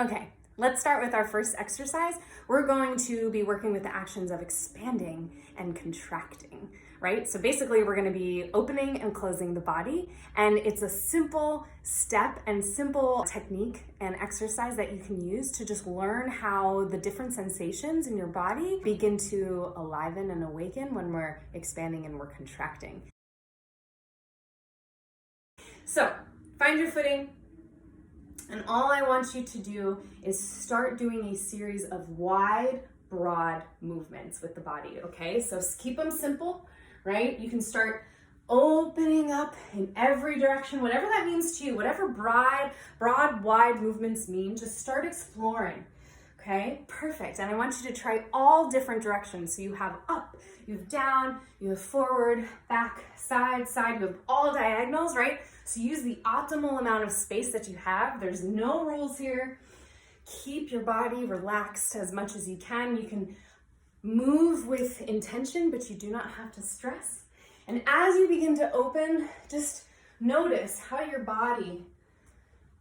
Okay, let's start with our first exercise. We're going to be working with the actions of expanding and contracting, right? So basically we're going to be opening and closing the body, and it's a simple step and simple technique and exercise that you can use to just learn how the different sensations in your body begin to aliven and awaken when we're expanding and we're contracting. So find your footing. And all I want you to do is start doing a series of wide, broad movements with the body, okay? So keep them simple, right? You can start opening up in every direction, whatever that means to you, whatever broad, wide movements mean, just start exploring, okay? Perfect. And I want you to try all different directions. So you have up, you have down, you have forward, back, side, you have all diagonals, right? So use the optimal amount of space that you have. There's no rules here. Keep your body relaxed as much as you can. You can move with intention, but you do not have to stress. And as you begin to open, just notice how your body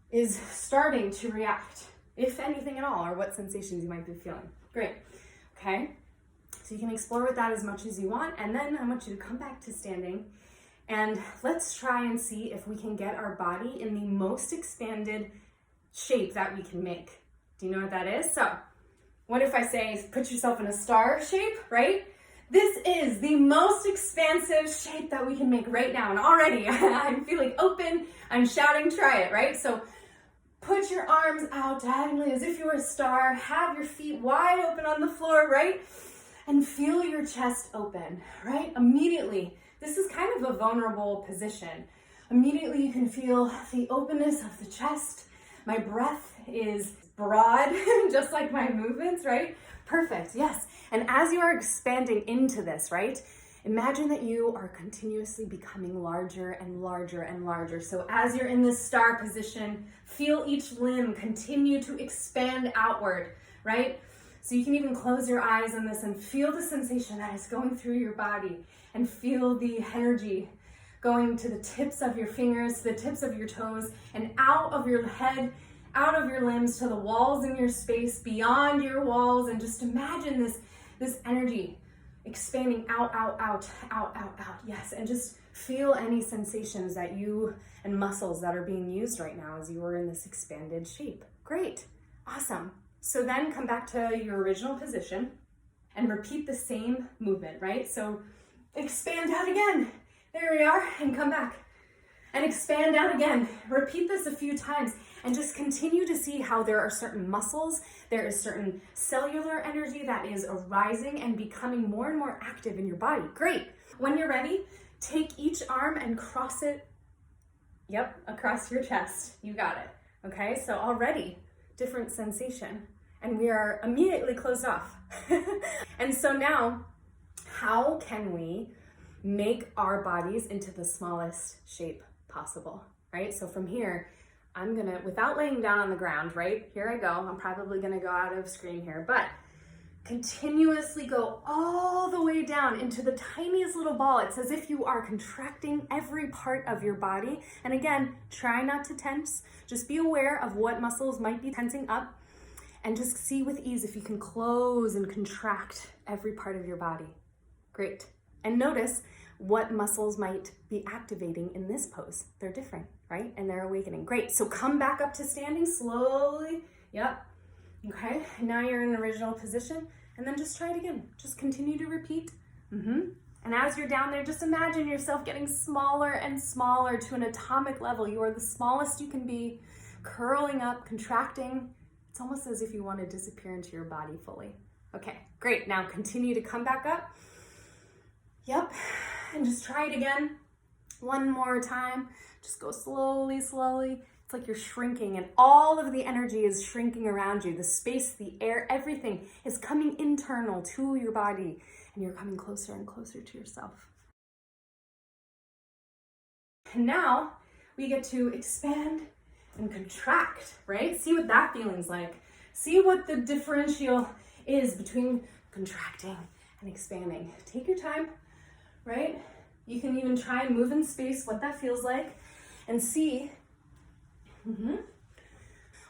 is starting to react, if anything at all, or what sensations you might be feeling. Great, okay? So you can explore with that as much as you want, and then I want you to come back to standing, and let's try and see if we can get our body in the most expanded shape that we can make. Do you know what that is? So what if I say, put yourself in a star shape, right? This is the most expansive shape that we can make right now. And already I'm feeling open, I'm shouting, try it, right? So put your arms out diagonally as if you were a star, have your feet wide open on the floor, right? And feel your chest open, right? Immediately, this is kind of a vulnerable position. Immediately you can feel the openness of the chest. My breath is broad, just like my movements, right? Perfect, yes. And as you are expanding into this, right? Imagine that you are continuously becoming larger and larger and larger. So as you're in this star position, feel each limb continue to expand outward, right? So you can even close your eyes on this and feel the sensation that is going through your body, and feel the energy going to the tips of your fingers, to the tips of your toes, and out of your head, out of your limbs, to the walls in your space, beyond your walls. And just imagine this energy expanding out. Yes, and just feel any sensations that you and muscles that are being used right now as you are in this expanded shape. Great, awesome. So then come back to your original position and repeat the same movement, right? So expand out again. There we are, and come back. And expand out again. Repeat this a few times and just continue to see how there are certain muscles, there is certain cellular energy that is arising and becoming more and more active in your body. Great. When you're ready, take each arm and cross it, across your chest. You got it. Okay, so already different sensation, and we are immediately closed off. And so now, how can we make our bodies into the smallest shape possible, right? So from here, I'm gonna, without laying down on the ground, right? Here I go. I'm probably gonna go out of screen here, but continuously go all the way down into the tiniest little ball. It's as if you are contracting every part of your body. And again, try not to tense. Just be aware of what muscles might be tensing up, and just see with ease if you can close and contract every part of your body. Great. And notice what muscles might be activating in this pose. They're different, right? And they're awakening. Great. So come back up to standing slowly. Yep. Okay. And now you're in an original position, and then just try it again. Just continue to repeat. And as you're down there, just imagine yourself getting smaller and smaller to an atomic level. You are the smallest you can be, curling up, contracting. It's almost as if you want to disappear into your body fully. Okay, great. Now continue to come back up. Yep, and just try it again. One more time. Just go slowly. It's like you're shrinking, and all of the energy is shrinking around you. The space, the air, everything is coming internal to your body, and you're coming closer and closer to yourself. And now we get to expand and contract, right? See what that feeling's like. See what the differential is between contracting and expanding. Take your time, right? You can even try and move in space, what that feels like, and see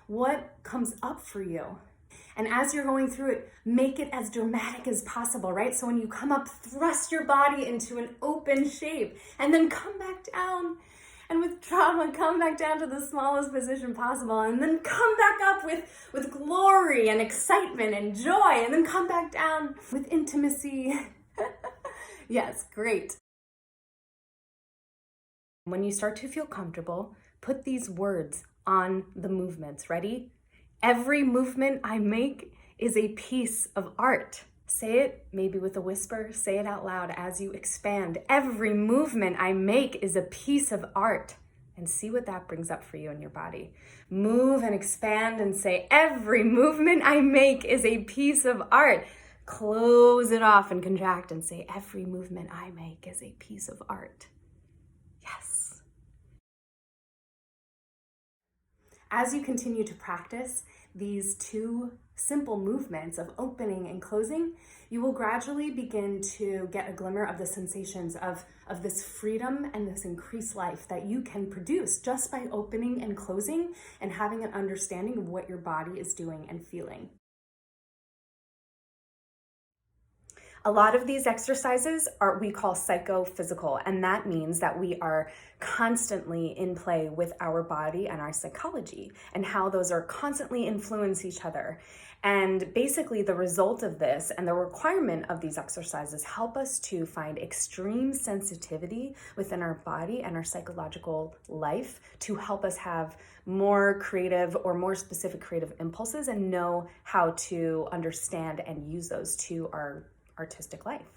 what comes up for you. And as you're going through it, make it as dramatic as possible, right? So when you come up, thrust your body into an open shape and then come back down. And with trauma, come back down to the smallest position possible and then come back up with glory and excitement and joy and then come back down with intimacy. Yes, great. When you start to feel comfortable, put these words on the movements. Ready? Every movement I make is a piece of art. Say it maybe with a whisper, say it out loud as you expand. Every movement I make is a piece of art. And see what that brings up for you in your body. Move and expand and say, every movement I make is a piece of art. Close it off and contract and say, every movement I make is a piece of art. Yes. As you continue to practice these two simple movements of opening and closing, you will gradually begin to get a glimmer of the sensations of this freedom and this increased life that you can produce just by opening and closing and having an understanding of what your body is doing and feeling. A lot of these exercises we call psychophysical, and that means that we are constantly in play with our body and our psychology and how those are constantly influence each other. And basically the result of this and the requirement of these exercises help us to find extreme sensitivity within our body and our psychological life to help us have more creative or more specific creative impulses and know how to understand and use those to our artistic life.